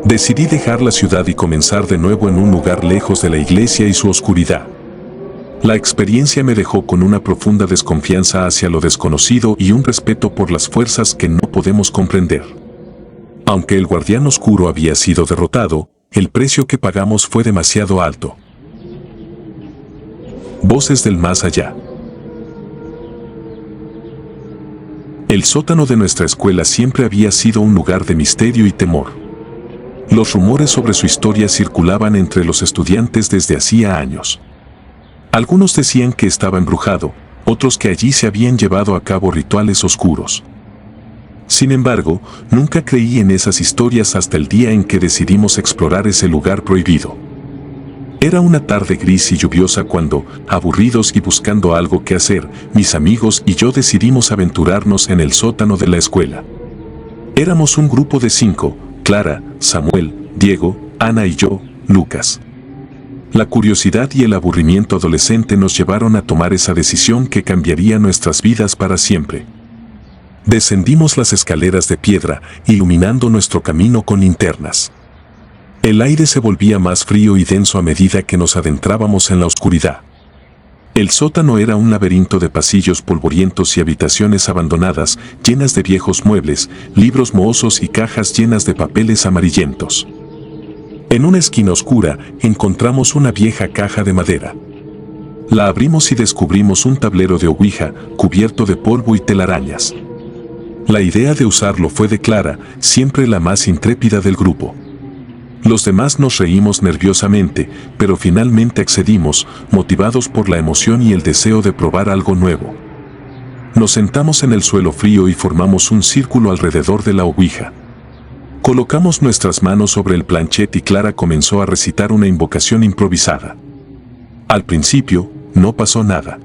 Decidí dejar la ciudad y comenzar de nuevo en un lugar lejos de la iglesia y su oscuridad. La experiencia me dejó con una profunda desconfianza hacia lo desconocido y un respeto por las fuerzas que no podemos comprender. Aunque el guardián oscuro había sido derrotado, el precio que pagamos fue demasiado alto. Voces del más allá. El sótano de nuestra escuela siempre había sido un lugar de misterio y temor. Los rumores sobre su historia circulaban entre los estudiantes desde hacía años. Algunos decían que estaba embrujado, otros que allí se habían llevado a cabo rituales oscuros. Sin embargo, nunca creí en esas historias hasta el día en que decidimos explorar ese lugar prohibido. Era una tarde gris y lluviosa cuando, aburridos y buscando algo que hacer, mis amigos y yo decidimos aventurarnos en el sótano de la escuela. Éramos un grupo de 5, Clara, Samuel, Diego, Ana y yo, Lucas. La curiosidad y el aburrimiento adolescente nos llevaron a tomar esa decisión que cambiaría nuestras vidas para siempre. Descendimos las escaleras de piedra, iluminando nuestro camino con linternas. El aire se volvía más frío y denso a medida que nos adentrábamos en la oscuridad. El sótano era un laberinto de pasillos polvorientos y habitaciones abandonadas, llenas de viejos muebles, libros mohosos y cajas llenas de papeles amarillentos. En una esquina oscura encontramos una vieja caja de madera. La abrimos y descubrimos un tablero de ouija cubierto de polvo y telarañas. La idea de usarlo fue de Clara, siempre la más intrépida del grupo. Los demás nos reímos nerviosamente, pero finalmente accedimos, motivados por la emoción y el deseo de probar algo nuevo. Nos sentamos en el suelo frío y formamos un círculo alrededor de la ouija. Colocamos nuestras manos sobre el planchet y Clara comenzó a recitar una invocación improvisada. Al principio, no pasó nada.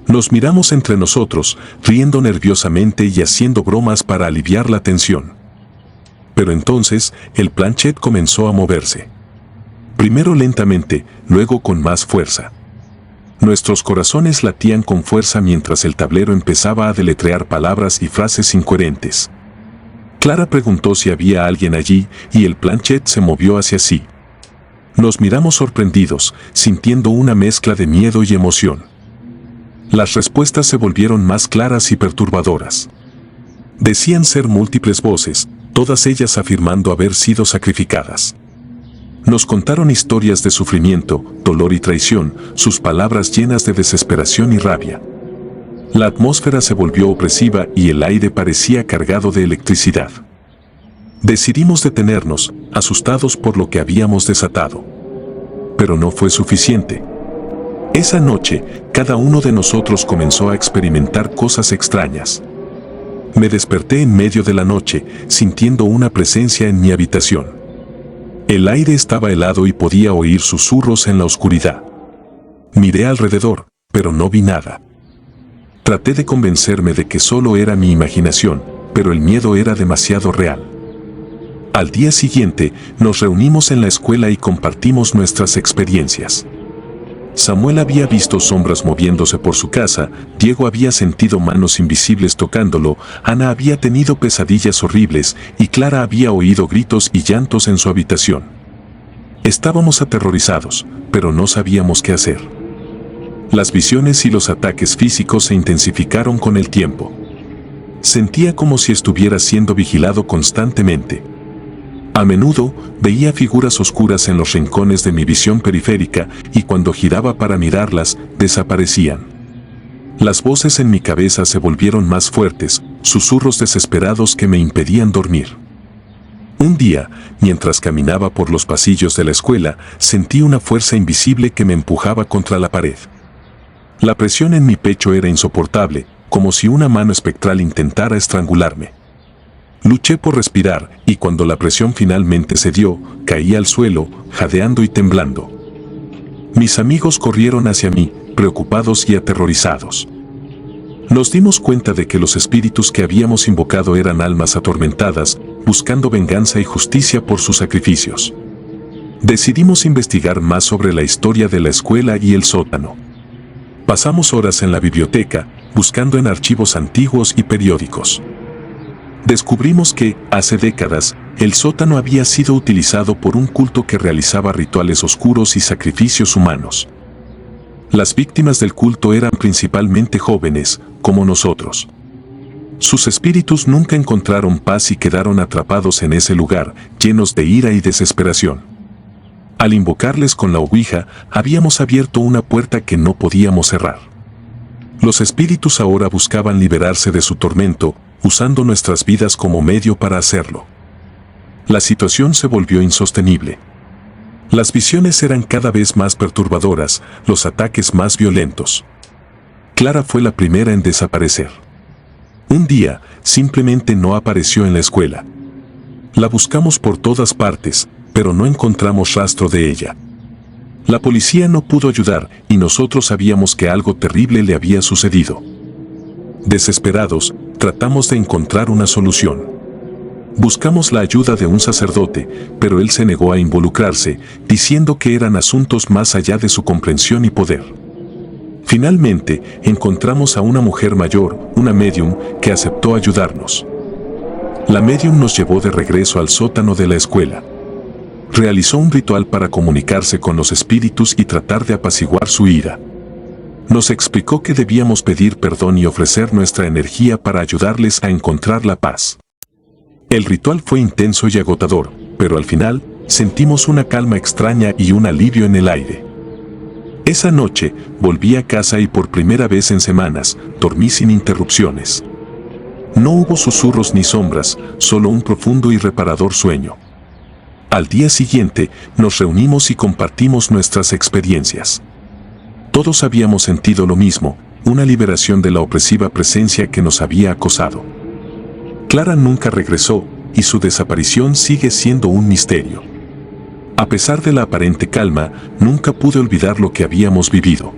Nos miramos entre nosotros, riendo nerviosamente y haciendo bromas para aliviar la tensión. Pero entonces, el planchet comenzó a moverse. Primero lentamente, luego con más fuerza. Nuestros corazones latían con fuerza mientras el tablero empezaba a deletrear palabras y frases incoherentes. Clara preguntó si había alguien allí, y el planchet se movió hacia sí. Nos miramos sorprendidos, sintiendo una mezcla de miedo y emoción. Las respuestas se volvieron más claras y perturbadoras. Decían ser múltiples voces, todas ellas afirmando haber sido sacrificadas. Nos contaron historias de sufrimiento, dolor y traición, sus palabras llenas de desesperación y rabia. La atmósfera se volvió opresiva y el aire parecía cargado de electricidad. Decidimos detenernos, asustados por lo que habíamos desatado. Pero no fue suficiente. Esa noche, cada uno de nosotros comenzó a experimentar cosas extrañas. Me desperté en medio de la noche, sintiendo una presencia en mi habitación. El aire estaba helado y podía oír susurros en la oscuridad. Miré alrededor, pero no vi nada. Traté de convencerme de que solo era mi imaginación, pero el miedo era demasiado real. Al día siguiente, nos reunimos en la escuela y compartimos nuestras experiencias. Samuel había visto sombras moviéndose por su casa, Diego había sentido manos invisibles tocándolo, Ana había tenido pesadillas horribles y Clara había oído gritos y llantos en su habitación. Estábamos aterrorizados, pero no sabíamos qué hacer. Las visiones y los ataques físicos se intensificaron con el tiempo. Sentía como si estuviera siendo vigilado constantemente. A menudo veía figuras oscuras en los rincones de mi visión periférica y cuando giraba para mirarlas, desaparecían. Las voces en mi cabeza se volvieron más fuertes, susurros desesperados que me impedían dormir. Un día, mientras caminaba por los pasillos de la escuela, sentí una fuerza invisible que me empujaba contra la pared. La presión en mi pecho era insoportable, como si una mano espectral intentara estrangularme. Luché por respirar, y cuando la presión finalmente cedió, caí al suelo, jadeando y temblando. Mis amigos corrieron hacia mí, preocupados y aterrorizados. Nos dimos cuenta de que los espíritus que habíamos invocado eran almas atormentadas, buscando venganza y justicia por sus sacrificios. Decidimos investigar más sobre la historia de la escuela y el sótano. Pasamos horas en la biblioteca, buscando en archivos antiguos y periódicos. Descubrimos que, hace décadas, el sótano había sido utilizado por un culto que realizaba rituales oscuros y sacrificios humanos. Las víctimas del culto eran principalmente jóvenes, como nosotros. Sus espíritus nunca encontraron paz y quedaron atrapados en ese lugar, llenos de ira y desesperación. Al invocarles con la ouija, habíamos abierto una puerta que no podíamos cerrar. Los espíritus ahora buscaban liberarse de su tormento, usando nuestras vidas como medio para hacerlo. La situación se volvió insostenible. Las visiones eran cada vez más perturbadoras, los ataques más violentos. Clara fue la primera en desaparecer. Un día, simplemente no apareció en la escuela. La buscamos por todas partes, pero no encontramos rastro de ella. La policía no pudo ayudar y nosotros sabíamos que algo terrible le había sucedido. Desesperados, tratamos de encontrar una solución. Buscamos la ayuda de un sacerdote, pero él se negó a involucrarse, diciendo que eran asuntos más allá de su comprensión y poder. Finalmente, encontramos a una mujer mayor, una médium, que aceptó ayudarnos. La médium nos llevó de regreso al sótano de la escuela. Realizó un ritual para comunicarse con los espíritus y tratar de apaciguar su ira. Nos explicó que debíamos pedir perdón y ofrecer nuestra energía para ayudarles a encontrar la paz. El ritual fue intenso y agotador, pero al final, sentimos una calma extraña y un alivio en el aire. Esa noche, volví a casa y por primera vez en semanas, dormí sin interrupciones. No hubo susurros ni sombras, solo un profundo y reparador sueño. Al día siguiente, nos reunimos y compartimos nuestras experiencias. Todos habíamos sentido lo mismo, una liberación de la opresiva presencia que nos había acosado. Clara nunca regresó, y su desaparición sigue siendo un misterio. A pesar de la aparente calma, nunca pude olvidar lo que habíamos vivido.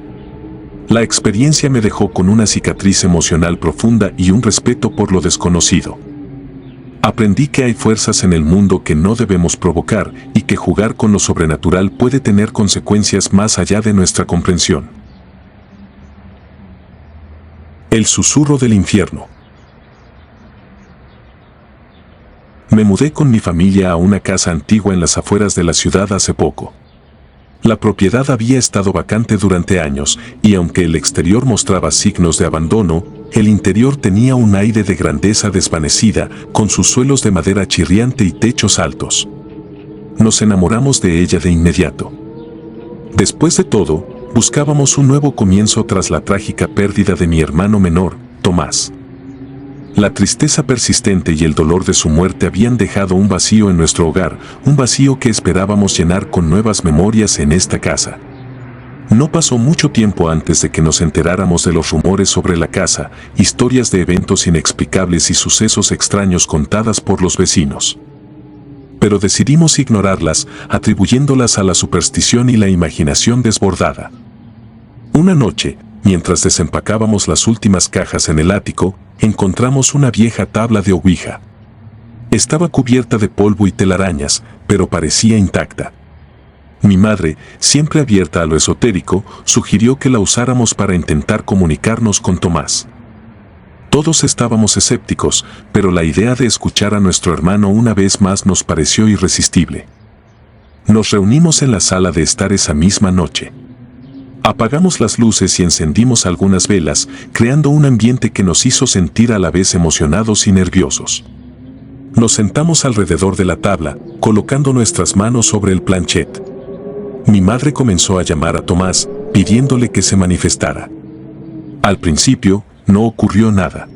La experiencia me dejó con una cicatriz emocional profunda y un respeto por lo desconocido. Aprendí que hay fuerzas en el mundo que no debemos provocar y que jugar con lo sobrenatural puede tener consecuencias más allá de nuestra comprensión. El susurro del infierno. Me mudé con mi familia a una casa antigua en las afueras de la ciudad hace poco. La propiedad había estado vacante durante años y aunque el exterior mostraba signos de abandono, el interior tenía un aire de grandeza desvanecida, con sus suelos de madera chirriante y techos altos. Nos enamoramos de ella de inmediato. Después de todo, buscábamos un nuevo comienzo tras la trágica pérdida de mi hermano menor, Tomás. La tristeza persistente y el dolor de su muerte habían dejado un vacío en nuestro hogar, un vacío que esperábamos llenar con nuevas memorias en esta casa. No pasó mucho tiempo antes de que nos enteráramos de los rumores sobre la casa, historias de eventos inexplicables y sucesos extraños contadas por los vecinos. Pero decidimos ignorarlas, atribuyéndolas a la superstición y la imaginación desbordada. Una noche, mientras desempacábamos las últimas cajas en el ático, encontramos una vieja tabla de ouija. Estaba cubierta de polvo y telarañas, pero parecía intacta. Mi madre, siempre abierta a lo esotérico, sugirió que la usáramos para intentar comunicarnos con Tomás. Todos estábamos escépticos, pero la idea de escuchar a nuestro hermano una vez más nos pareció irresistible. Nos reunimos en la sala de estar esa misma noche. Apagamos las luces y encendimos algunas velas, creando un ambiente que nos hizo sentir a la vez emocionados y nerviosos. Nos sentamos alrededor de la tabla, colocando nuestras manos sobre el planchet. Mi madre comenzó a llamar a Tomás, pidiéndole que se manifestara. Al principio, no ocurrió nada.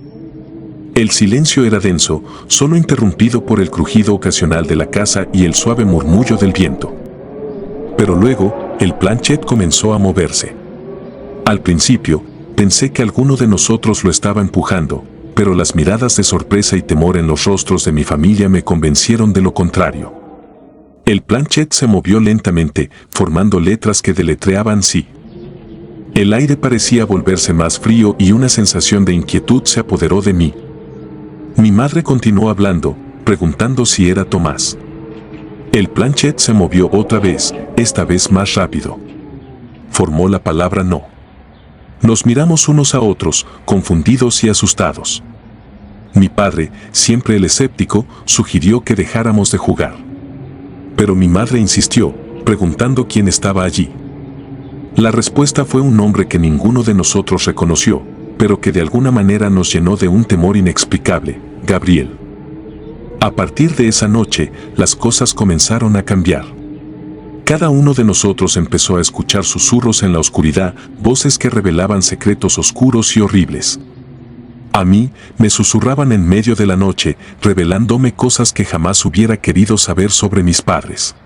El silencio era denso, solo interrumpido por el crujido ocasional de la casa y el suave murmullo del viento. Pero luego, el planchet comenzó a moverse. Al principio, pensé que alguno de nosotros lo estaba empujando, pero las miradas de sorpresa y temor en los rostros de mi familia me convencieron de lo contrario. El planchet se movió lentamente, formando letras que deletreaban sí. El aire parecía volverse más frío y una sensación de inquietud se apoderó de mí. Mi madre continuó hablando, preguntando si era Tomás. El planchet se movió otra vez, esta vez más rápido. Formó la palabra no. Nos miramos unos a otros, confundidos y asustados. Mi padre, siempre el escéptico, sugirió que dejáramos de jugar. Pero mi madre insistió, preguntando quién estaba allí. La respuesta fue un nombre que ninguno de nosotros reconoció, pero que de alguna manera nos llenó de un temor inexplicable: Gabriel. A partir de esa noche, las cosas comenzaron a cambiar. Cada uno de nosotros empezó a escuchar susurros en la oscuridad, voces que revelaban secretos oscuros y horribles. A mí, me susurraban en medio de la noche, revelándome cosas que jamás hubiera querido saber sobre mis padres.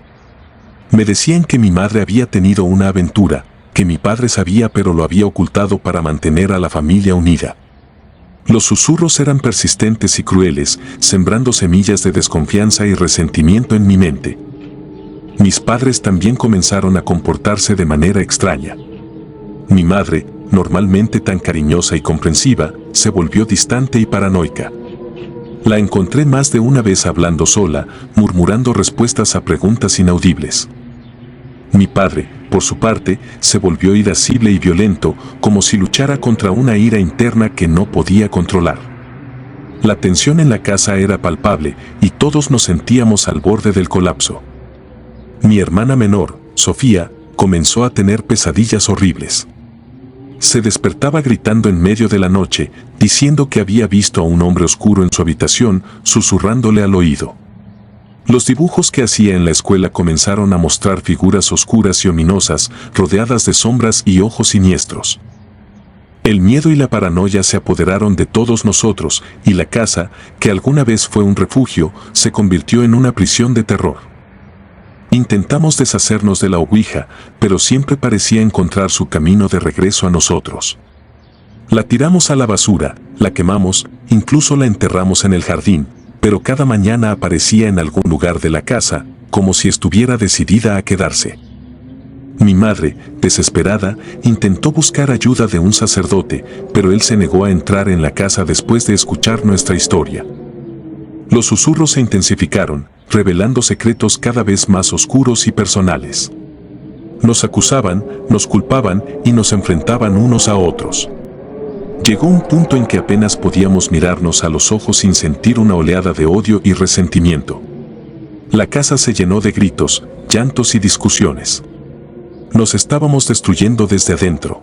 Me decían que mi madre había tenido una aventura, que mi padre sabía pero lo había ocultado para mantener a la familia unida. Los susurros eran persistentes y crueles, sembrando semillas de desconfianza y resentimiento en mi mente. Mis padres también comenzaron a comportarse de manera extraña. Mi madre, normalmente tan cariñosa y comprensiva, se volvió distante y paranoica. La encontré más de una vez hablando sola, murmurando respuestas a preguntas inaudibles. Mi padre, por su parte, se volvió irascible y violento, como si luchara contra una ira interna que no podía controlar. La tensión en la casa era palpable y todos nos sentíamos al borde del colapso. Mi hermana menor, Sofía, comenzó a tener pesadillas horribles. Se despertaba gritando en medio de la noche, diciendo que había visto a un hombre oscuro en su habitación, susurrándole al oído. Los dibujos que hacía en la escuela comenzaron a mostrar figuras oscuras y ominosas, rodeadas de sombras y ojos siniestros. El miedo y la paranoia se apoderaron de todos nosotros, y la casa, que alguna vez fue un refugio, se convirtió en una prisión de terror. Intentamos deshacernos de la ouija, pero siempre parecía encontrar su camino de regreso a nosotros. La tiramos a la basura, la quemamos, incluso la enterramos en el jardín, pero cada mañana aparecía en algún lugar de la casa, como si estuviera decidida a quedarse. Mi madre, desesperada, intentó buscar ayuda de un sacerdote, pero él se negó a entrar en la casa después de escuchar nuestra historia. Los susurros se intensificaron, revelando secretos cada vez más oscuros y personales. Nos acusaban, nos culpaban y nos enfrentaban unos a otros. Llegó un punto en que apenas podíamos mirarnos a los ojos sin sentir una oleada de odio y resentimiento. La casa se llenó de gritos, llantos y discusiones. Nos estábamos destruyendo desde adentro.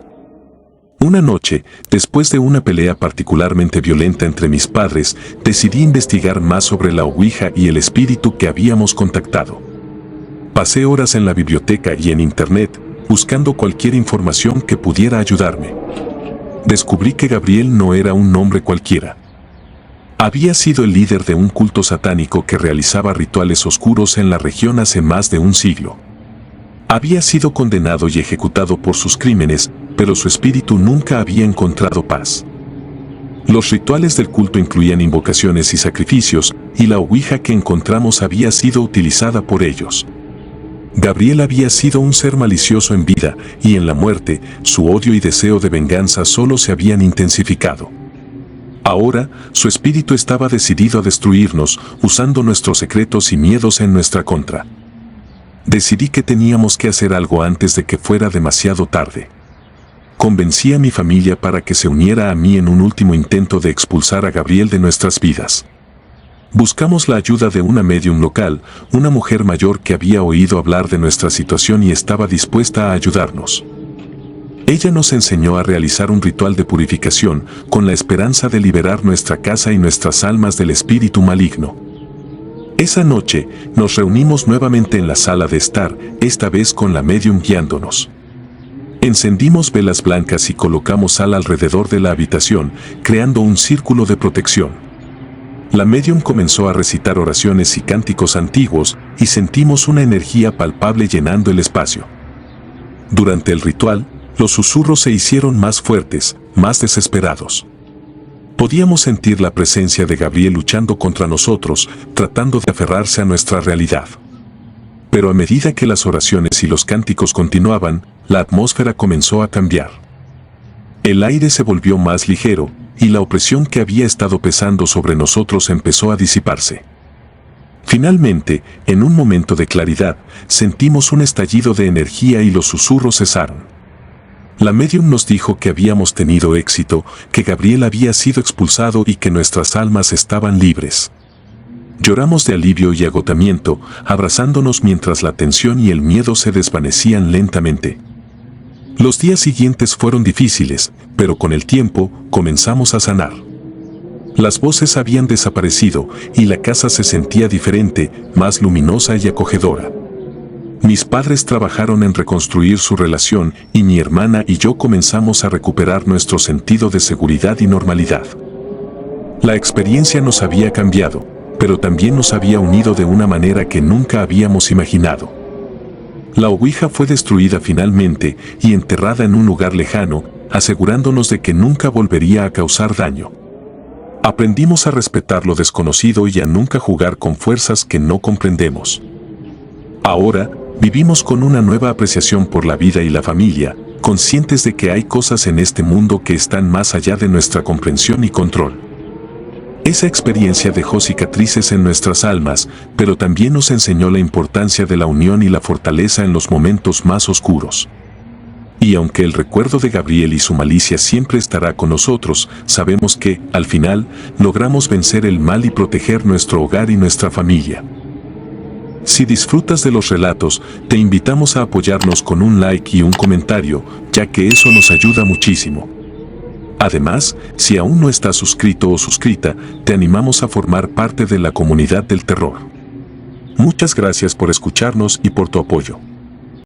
Una noche, después de una pelea particularmente violenta entre mis padres, decidí investigar más sobre la ouija y el espíritu que habíamos contactado. Pasé horas en la biblioteca y en internet, buscando cualquier información que pudiera ayudarme. Descubrí que Gabriel no era un nombre cualquiera. Había sido el líder de un culto satánico que realizaba rituales oscuros en la región hace más de un siglo. Había sido condenado y ejecutado por sus crímenes, pero su espíritu nunca había encontrado paz. Los rituales del culto incluían invocaciones y sacrificios, y la ouija que encontramos había sido utilizada por ellos. Gabriel había sido un ser malicioso en vida, y en la muerte, su odio y deseo de venganza solo se habían intensificado. Ahora, su espíritu estaba decidido a destruirnos, usando nuestros secretos y miedos en nuestra contra. Decidí que teníamos que hacer algo antes de que fuera demasiado tarde. Convencí a mi familia para que se uniera a mí en un último intento de expulsar a Gabriel de nuestras vidas. Buscamos la ayuda de una médium local, una mujer mayor que había oído hablar de nuestra situación y estaba dispuesta a ayudarnos. Ella nos enseñó a realizar un ritual de purificación, con la esperanza de liberar nuestra casa y nuestras almas del espíritu maligno. Esa noche, nos reunimos nuevamente en la sala de estar, esta vez con la médium guiándonos. Encendimos velas blancas y colocamos sal alrededor de la habitación, creando un círculo de protección. La médium comenzó a recitar oraciones y cánticos antiguos, y sentimos una energía palpable llenando el espacio. Durante el ritual, los susurros se hicieron más fuertes, más desesperados. Podíamos sentir la presencia de Gabriel luchando contra nosotros, tratando de aferrarse a nuestra realidad. Pero a medida que las oraciones y los cánticos continuaban, la atmósfera comenzó a cambiar. El aire se volvió más ligero, y la opresión que había estado pesando sobre nosotros empezó a disiparse. Finalmente, en un momento de claridad, sentimos un estallido de energía y los susurros cesaron. La médium nos dijo que habíamos tenido éxito, que Gabriel había sido expulsado y que nuestras almas estaban libres. Lloramos de alivio y agotamiento, abrazándonos mientras la tensión y el miedo se desvanecían lentamente. Los días siguientes fueron difíciles, pero con el tiempo comenzamos a sanar. Las voces habían desaparecido y la casa se sentía diferente, más luminosa y acogedora. Mis padres trabajaron en reconstruir su relación y mi hermana y yo comenzamos a recuperar nuestro sentido de seguridad y normalidad. La experiencia nos había cambiado, pero también nos había unido de una manera que nunca habíamos imaginado. La ouija fue destruida finalmente y enterrada en un lugar lejano, asegurándonos de que nunca volvería a causar daño. Aprendimos a respetar lo desconocido y a nunca jugar con fuerzas que no comprendemos. Ahora, vivimos con una nueva apreciación por la vida y la familia, conscientes de que hay cosas en este mundo que están más allá de nuestra comprensión y control. Esa experiencia dejó cicatrices en nuestras almas, pero también nos enseñó la importancia de la unión y la fortaleza en los momentos más oscuros. Y aunque el recuerdo de Gabriel y su malicia siempre estará con nosotros, sabemos que, al final, logramos vencer el mal y proteger nuestro hogar y nuestra familia. Si disfrutas de los relatos, te invitamos a apoyarnos con un like y un comentario, ya que eso nos ayuda muchísimo. Además, si aún no estás suscrito o suscrita, te animamos a formar parte de la comunidad del terror. Muchas gracias por escucharnos y por tu apoyo.